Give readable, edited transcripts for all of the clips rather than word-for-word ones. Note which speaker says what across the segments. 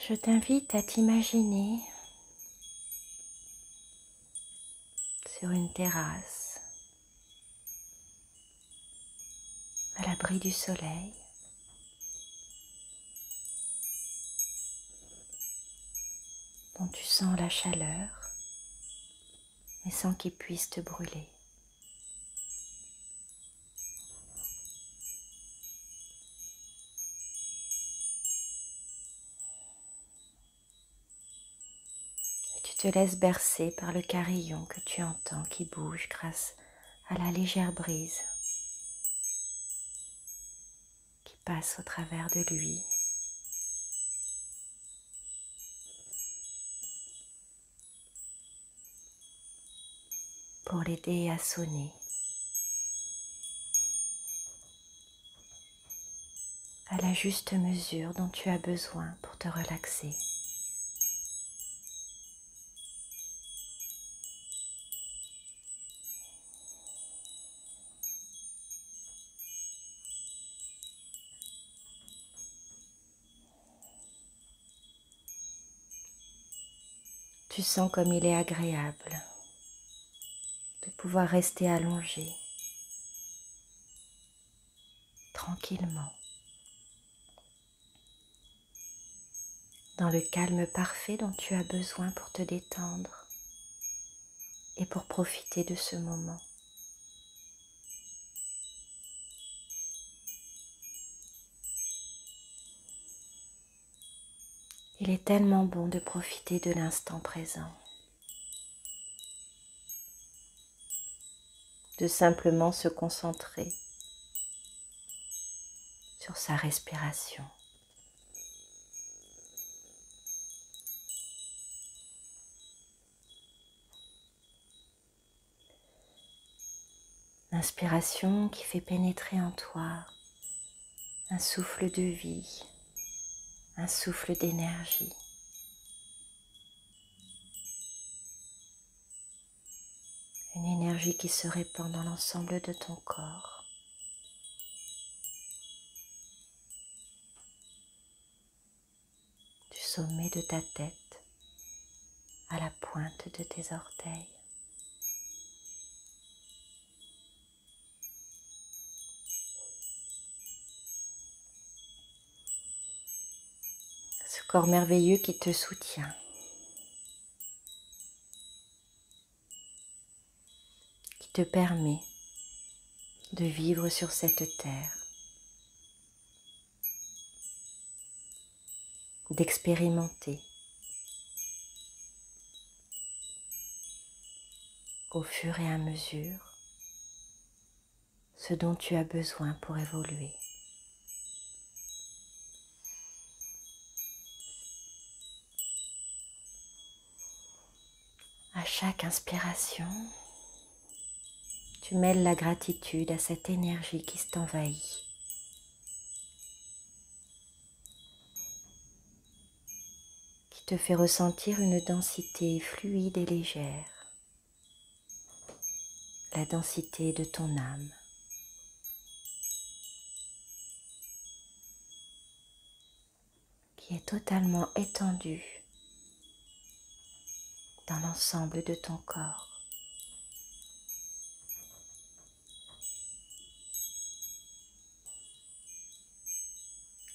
Speaker 1: Je t'invite à t'imaginer sur une terrasse, à l'abri du soleil, dont tu sens la chaleur, mais sans qu'il puisse te brûler. Et tu te laisses bercer par le carillon que tu entends qui bouge grâce à la légère brise qui passe au travers de lui. Pour l'aider à sonner à la juste mesure dont tu as besoin pour te relaxer. Tu sens comme il est agréable de pouvoir rester allongé tranquillement dans le calme parfait dont tu as besoin pour te détendre et pour profiter de ce moment. Il est tellement bon de profiter de l'instant présent, de simplement se concentrer sur sa respiration. L'inspiration qui fait pénétrer en toi un souffle de vie, un souffle d'énergie. Une énergie qui se répand dans l'ensemble de ton corps. Du sommet de ta tête à la pointe de tes orteils. Ce corps merveilleux qui te soutient, qui te permet de vivre sur cette terre, d'expérimenter au fur et à mesure ce dont tu as besoin pour évoluer. À chaque inspiration, tu mêles la gratitude à cette énergie qui t'envahit. Qui te fait ressentir une densité fluide et légère, la densité de ton âme. Qui est totalement étendue dans l'ensemble de ton corps.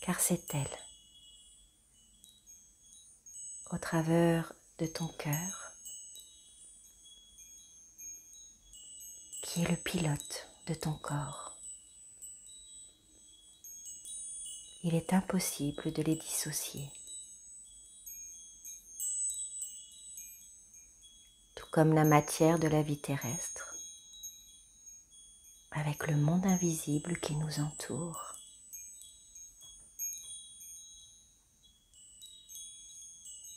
Speaker 1: Car c'est elle, au travers de ton cœur, qui est le pilote de ton corps. Il est impossible de les dissocier. Tout comme la matière de la vie terrestre, avec le monde invisible qui nous entoure.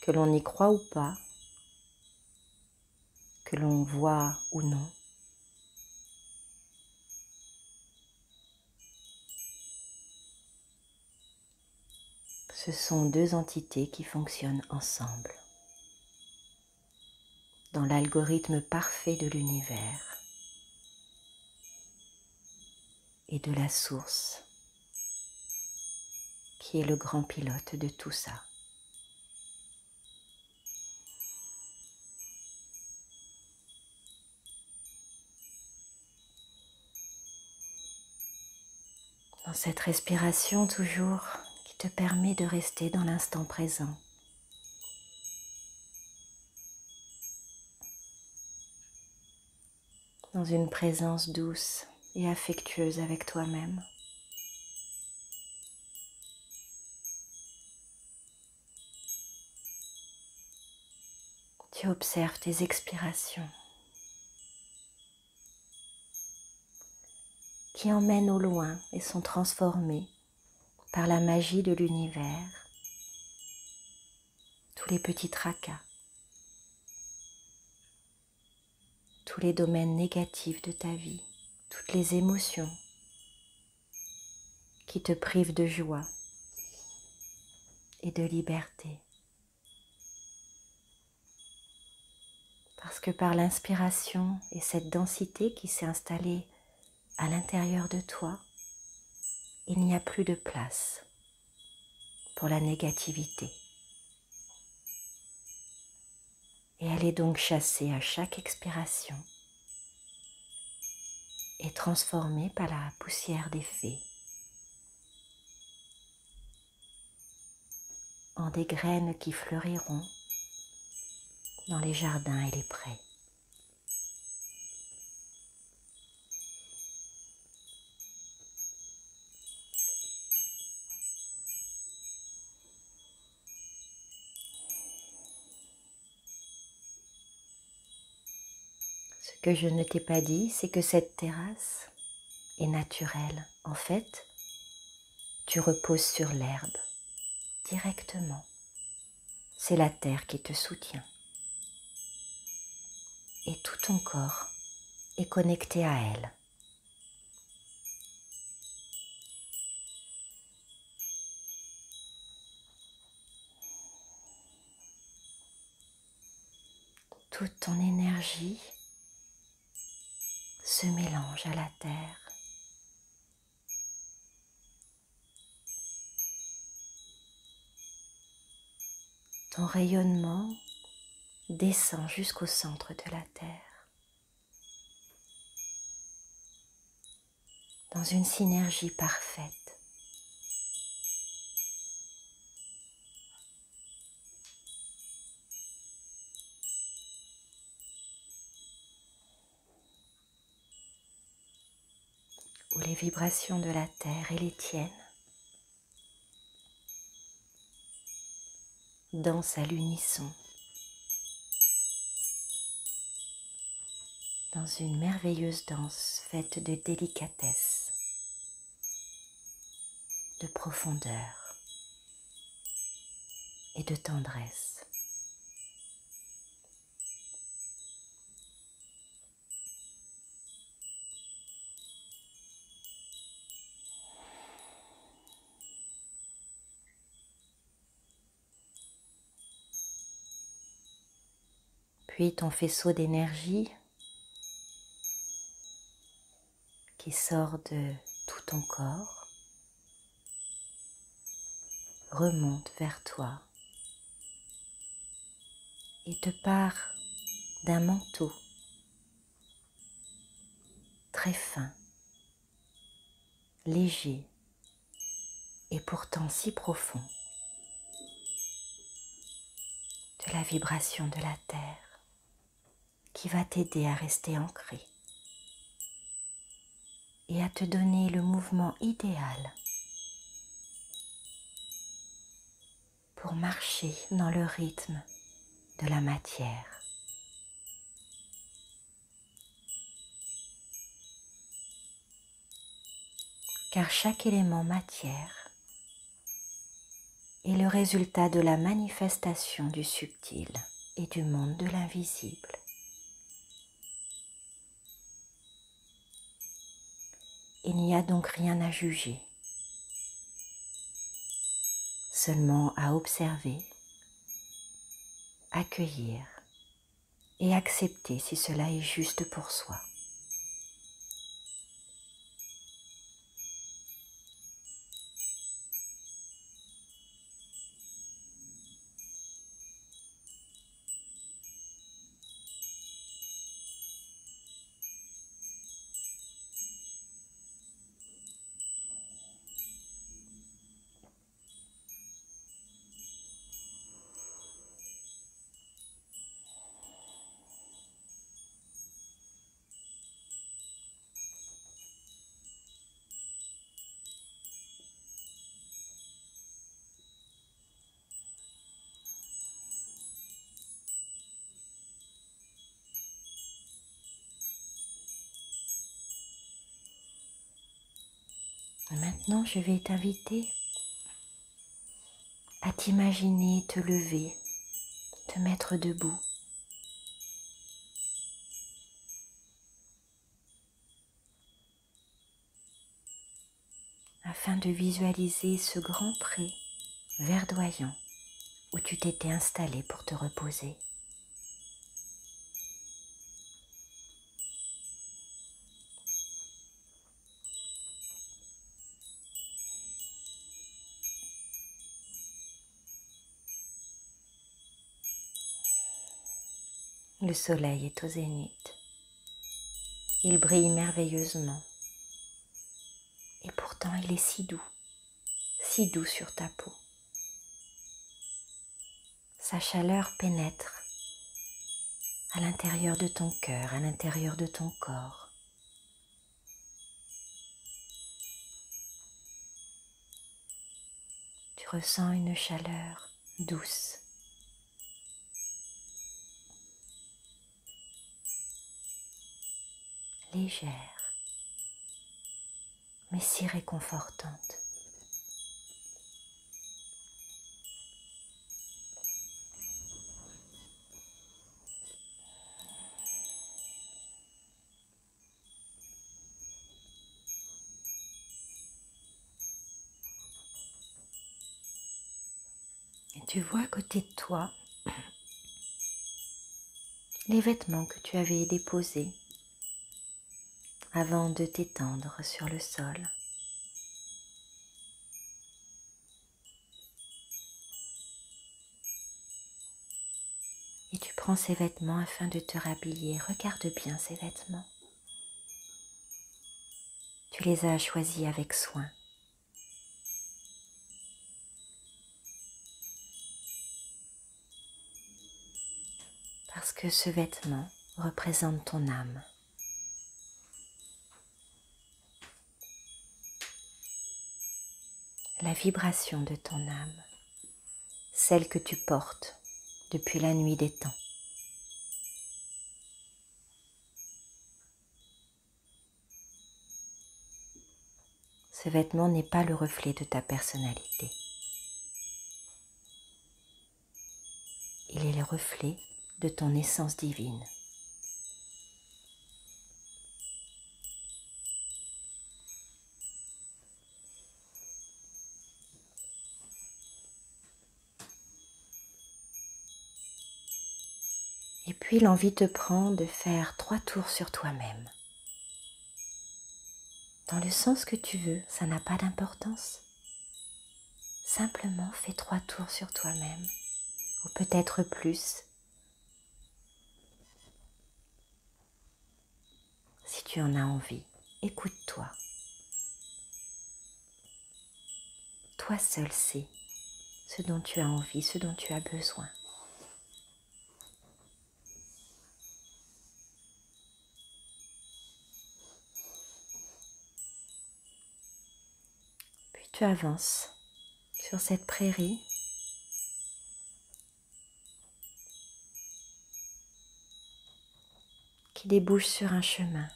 Speaker 1: Que l'on y croit ou pas, que l'on voit ou non, ce sont deux entités qui fonctionnent ensemble dans l'algorithme parfait de l'univers et de la source qui est le grand pilote de tout ça. dans cette respiration toujours qui te permet de rester dans l'instant présent. Dans une présence douce et affectueuse avec toi-même. Tu observes tes expirations qui emmènent au loin et sont transformées par la magie de l'univers, tous les petits tracas, tous les domaines négatifs de ta vie, toutes les émotions qui te privent de joie et de liberté. Parce que par l'inspiration et cette densité qui s'est installée à l'intérieur de toi, il n'y a plus de place pour la négativité. Et elle est donc chassée à chaque expiration et transformée par la poussière des fées en des graines qui fleuriront dans les jardins et les prés. Ce que je ne t'ai pas dit, c'est que cette terrasse est naturelle. En fait, tu reposes sur l'herbe directement. C'est la terre qui te soutient. Et tout ton corps est connecté à elle. Toute ton énergie se mélange à la terre. Ton rayonnement descend jusqu'au centre de la terre, dans une synergie parfaite. Où les vibrations de la terre et les tiennes dansent à l'unisson dans une merveilleuse danse faite de délicatesse, de profondeur et de tendresse. Puis ton faisceau d'énergie qui sort de tout ton corps remonte vers toi et te part d'un manteau très fin, léger et pourtant si profond de la vibration de la terre qui va t'aider à rester ancré et à te donner le mouvement idéal pour marcher dans le rythme de la matière. Car chaque élément matière est le résultat de la manifestation du subtil et du monde de l'invisible. Il n'y a donc rien à juger, seulement à observer, accueillir et accepter si cela est juste pour soi. Maintenant, je vais t'inviter à t'imaginer te lever, te mettre debout. Afin de visualiser ce grand pré verdoyant où tu t'étais installé pour te reposer. Le soleil est au zénith. Il brille merveilleusement. Et pourtant, il est si doux sur ta peau. Sa chaleur pénètre à l'intérieur de ton cœur, à l'intérieur de ton corps. Tu ressens une chaleur douce. Légère, mais si réconfortante. Et tu vois à côté de toi les vêtements que tu avais déposés avant de t'étendre sur le sol. Et tu prends ces vêtements afin de te rhabiller. Regarde bien ces vêtements. Tu les as choisis avec soin. Parce que ce vêtement représente ton âme. La vibration de ton âme, celle que tu portes depuis la nuit des temps. Ce vêtement n'est pas le reflet de ta personnalité. Il est le reflet de ton essence divine. Et puis l'envie te prend de faire 3 tours sur toi-même. Dans le sens que tu veux, ça n'a pas d'importance. Simplement fais 3 tours sur toi-même, ou peut-être plus. Si tu en as envie, écoute-toi. Toi seul sais ce dont tu as envie, ce dont tu as besoin. Puis tu avances sur cette prairie. Qui débouche sur un chemin.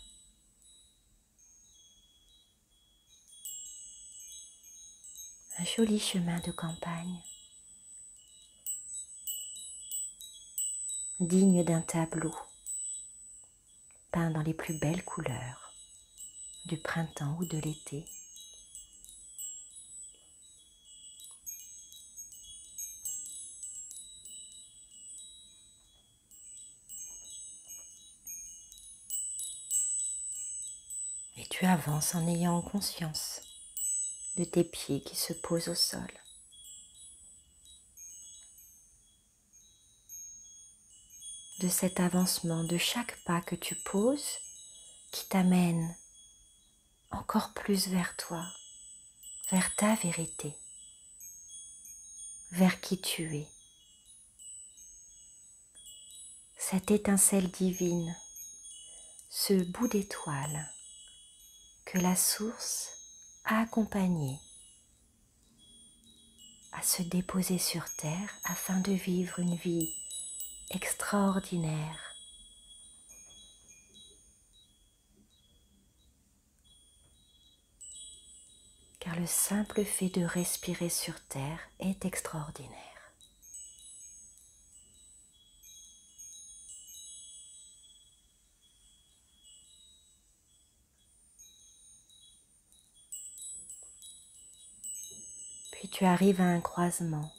Speaker 1: Un joli chemin de campagne, digne d'un tableau, peint dans les plus belles couleurs du printemps ou de l'été. Et tu avances en ayant conscience de tes pieds qui se posent au sol. De cet avancement, de chaque pas que tu poses qui t'amène encore plus vers toi, vers ta vérité, vers qui tu es. Cette étincelle divine, ce bout d'étoile que la source a accompagné à se déposer sur terre afin de vivre une vie extraordinaire. car le simple fait de respirer sur terre est extraordinaire. Puis tu arrives à un croisement.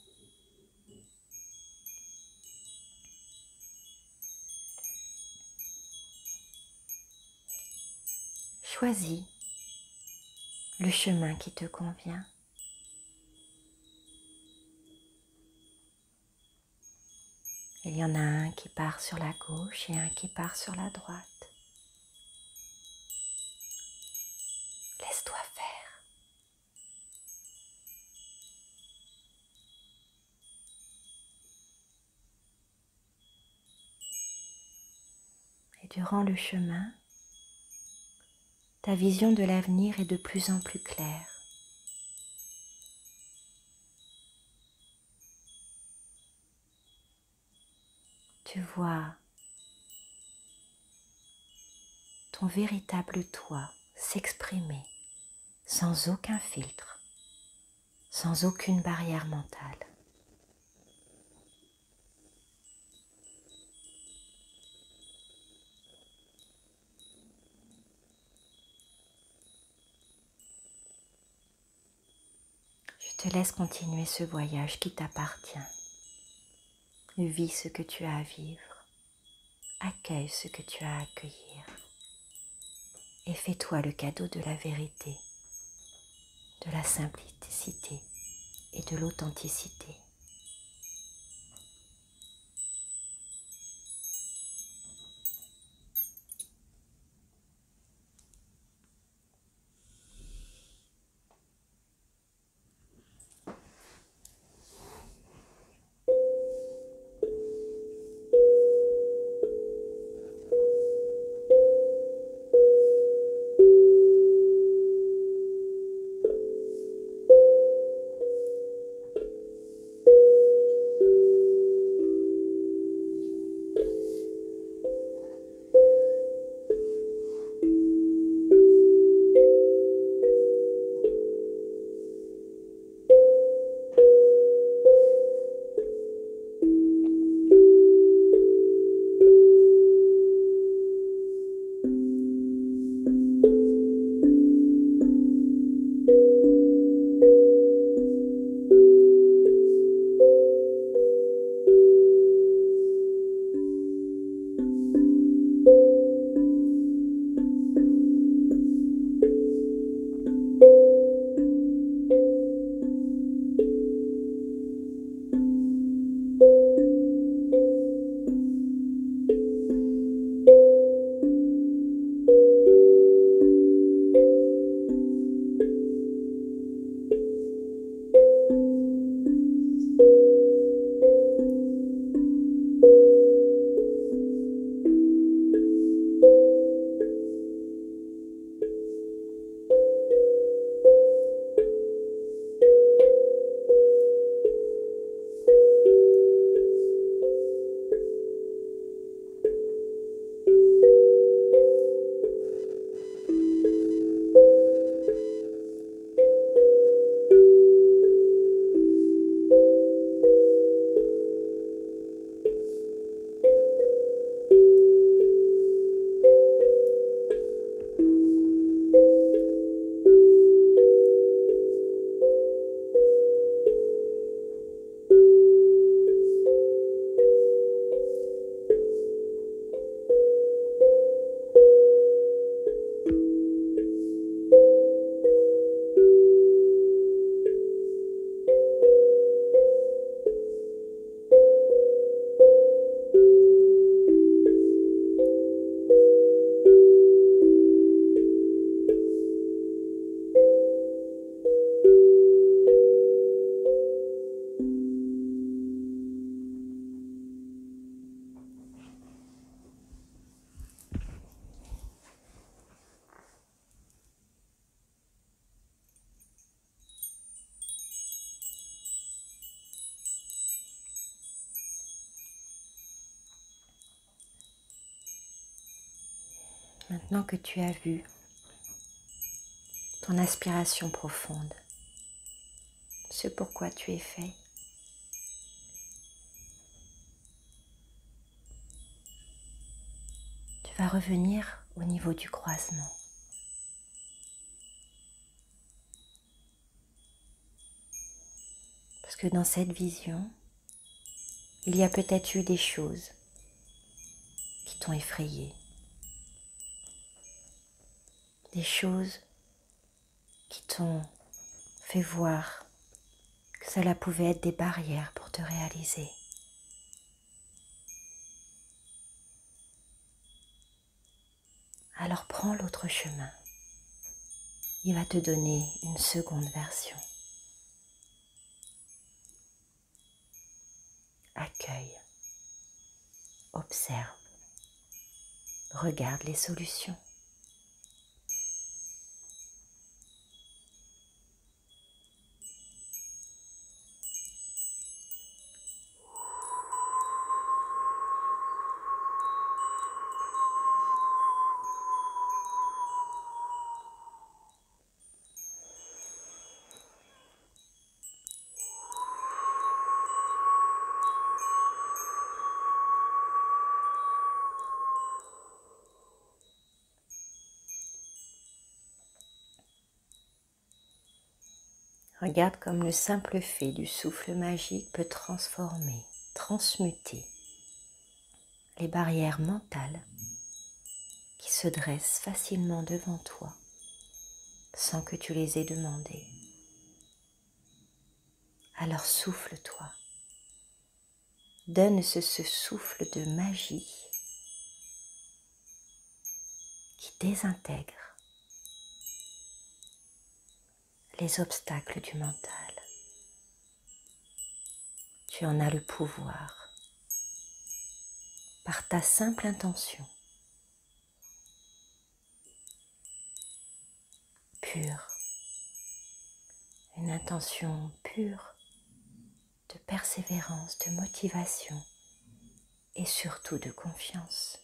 Speaker 1: Choisis le chemin qui te convient. Il y en a un qui part sur la gauche et un qui part sur la droite. Laisse-toi faire. Et durant le chemin, ta vision de l'avenir est de plus en plus claire. Tu vois ton véritable toi s'exprimer sans aucun filtre, sans aucune barrière mentale. Je te laisse continuer ce voyage qui t'appartient. Vis ce que tu as à vivre, accueille ce que tu as à accueillir et fais-toi le cadeau de la vérité, de la simplicité et de l'authenticité. Maintenant que tu as vu ton aspiration profonde, ce pourquoi tu es fait. Tu vas revenir au niveau du croisement. Parce que dans cette vision, il y a peut-être eu des choses qui t'ont effrayé. Des choses qui t'ont fait voir que cela pouvait être des barrières pour te réaliser. Alors prends l'autre chemin. Il va te donner une seconde version. Accueille, observe, regarde les solutions. Regarde comme le simple fait du souffle magique peut transformer, transmuter les barrières mentales qui se dressent facilement devant toi sans que tu les aies demandées. Alors souffle-toi, donne ce souffle de magie qui désintègre les obstacles du mental. Tu en as le pouvoir par ta simple intention, pure, une intention pure de persévérance, de motivation et surtout de confiance.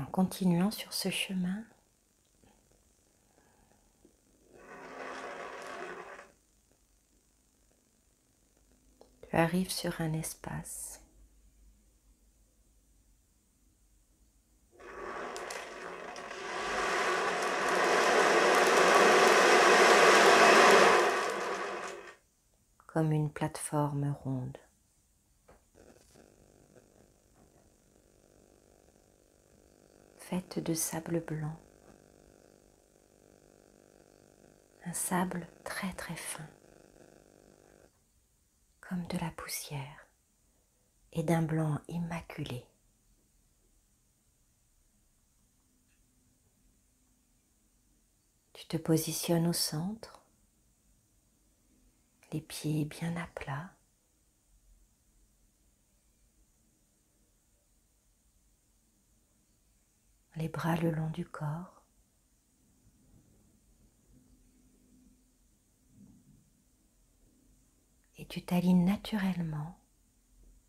Speaker 1: En continuant sur ce chemin, tu arrives sur un espace. Comme une plateforme ronde. Faite de sable blanc. Un sable très très fin. Comme de la poussière. Et d'un blanc immaculé. Tu te positionnes au centre. Les pieds bien à plat. Les bras le long du corps. Et tu t'alignes naturellement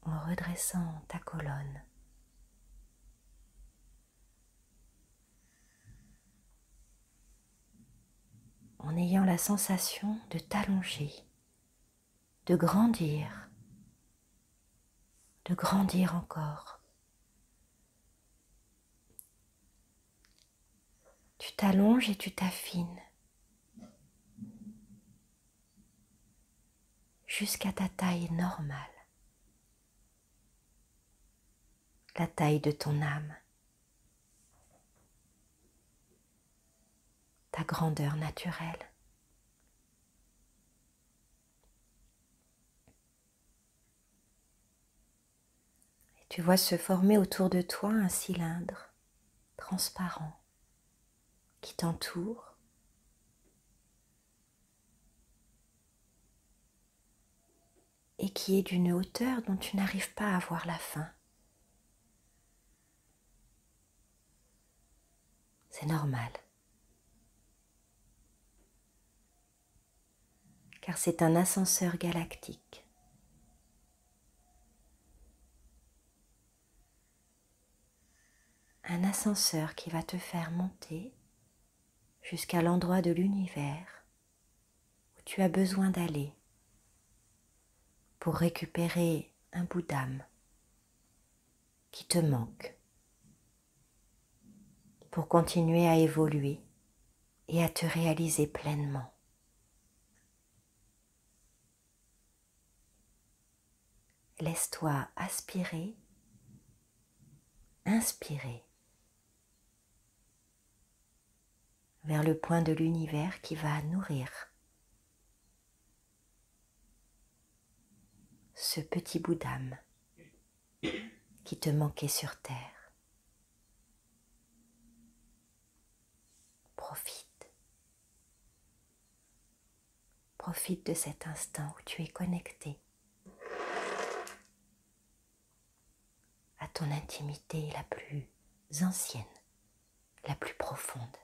Speaker 1: en redressant ta colonne. En ayant la sensation de t'allonger, de grandir encore. Tu t'allonges et tu t'affines jusqu'à ta taille normale, la taille de ton âme, ta grandeur naturelle. Et tu vois se former autour de toi un cylindre transparent qui t'entoure. Et qui est d'une hauteur dont tu n'arrives pas à voir la fin. C'est normal. Car c'est un ascenseur galactique. Un ascenseur qui va te faire monter jusqu'à l'endroit de l'univers où tu as besoin d'aller pour récupérer un bout d'âme qui te manque, pour continuer à évoluer et à te réaliser pleinement. Laisse-toi aspirer, inspirer vers le point de l'univers qui va nourrir ce petit bout d'âme qui te manquait sur terre. Profite. Profite de cet instant où tu es connecté à ton intimité la plus ancienne, la plus profonde.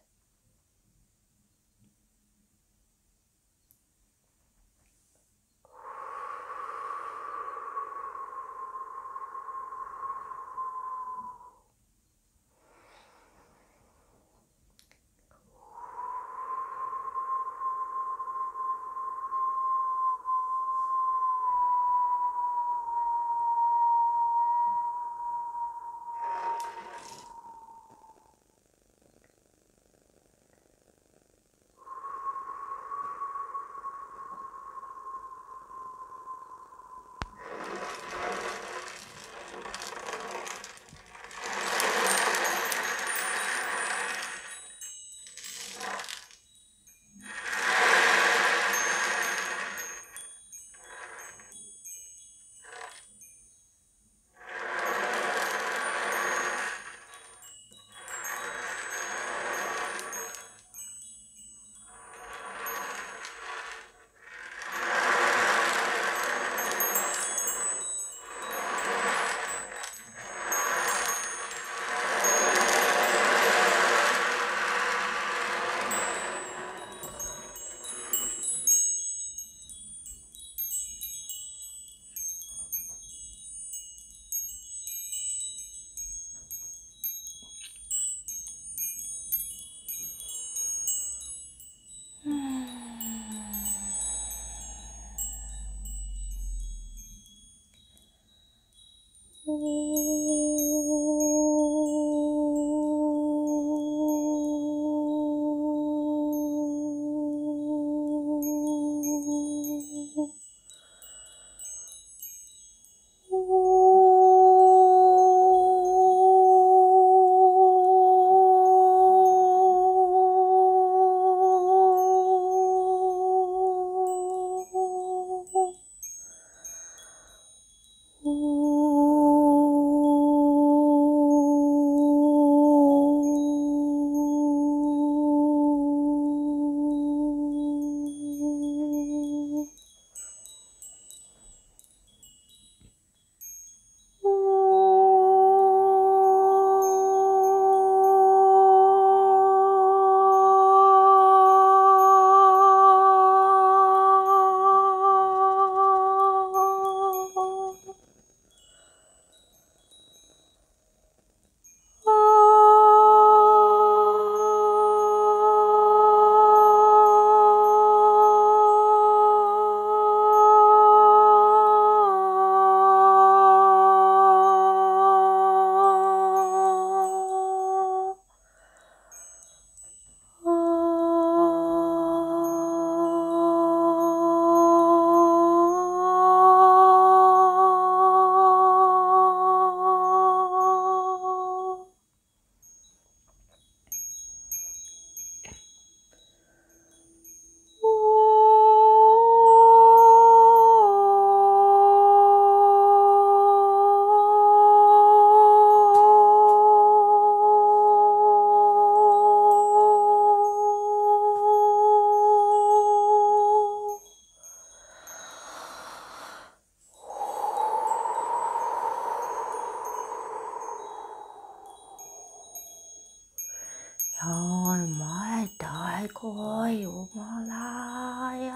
Speaker 1: Ôi mỏi trời coi mà lại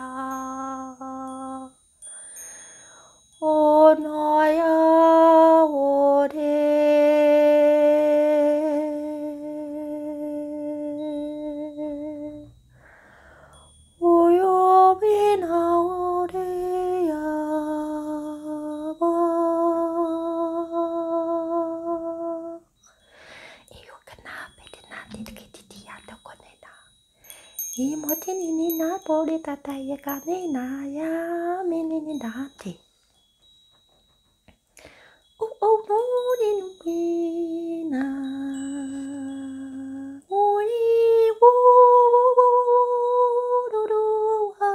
Speaker 1: ô nói ô đê ôi ô bi nào ô đê ba io canape de nati che ti ando con I motini ni na pori tata ye kane na ya mini ni dati. Oh no ni ni na. Oi wo do do ha.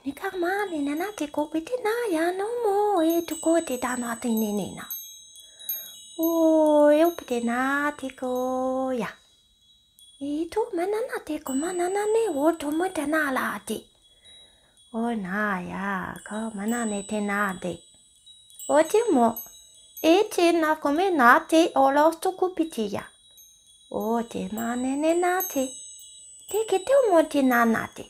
Speaker 1: Ini kamani na nati ko piti na ya no mo e tu ko te da na te ni na. Oh eu piti na ti ko ya. Itu manana te ko manana ne o to mo te na la te. O na ya ko manane te na te. O te mo. E te na kome na te o losto kupiti ya. O te manene na te. Te ke te o mo te na na te.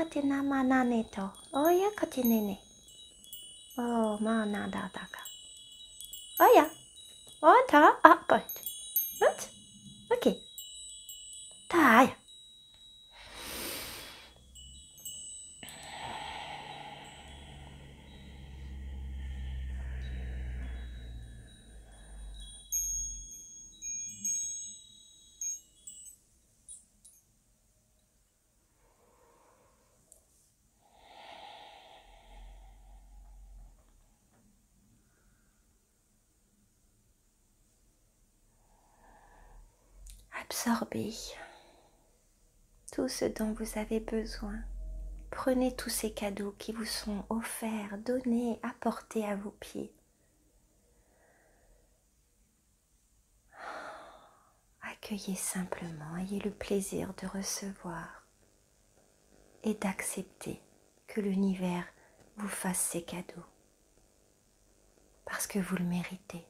Speaker 1: Te na manane to. O ya kati nene. O mana da da ka. O ya. O ta. Ah, good. What? Okay. Ta ya. Absorbez tout ce dont vous avez besoin. Prenez tous ces cadeaux qui vous sont offerts, donnés, apportés à vos pieds. Accueillez simplement, ayez le plaisir de recevoir et d'accepter que l'univers vous fasse ces cadeaux parce que vous le méritez.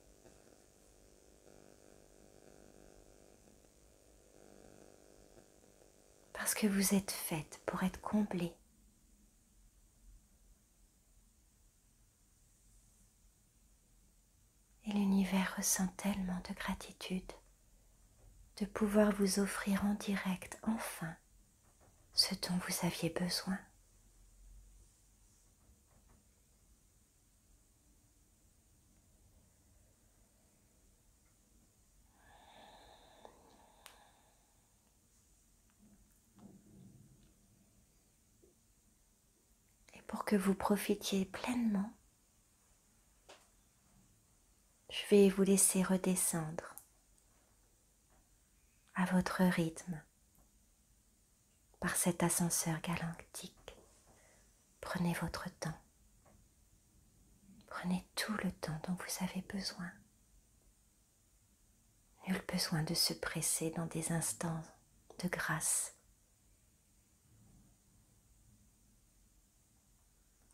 Speaker 1: Parce que vous êtes faite pour être comblée. Et l'univers ressent tellement de gratitude de pouvoir vous offrir en direct, enfin, ce dont vous aviez besoin. Et pour que vous profitiez pleinement, je vais vous laisser redescendre à votre rythme par cet ascenseur galactique. Prenez votre temps. Prenez tout le temps dont vous avez besoin. Nul besoin de se presser dans des instants de grâce.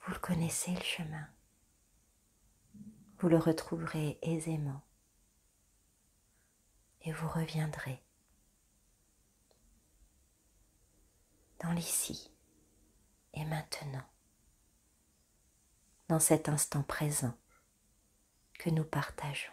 Speaker 1: Vous le connaissez, le chemin. Vous le retrouverez aisément et vous reviendrez dans l'ici et maintenant, dans cet instant présent que nous partageons.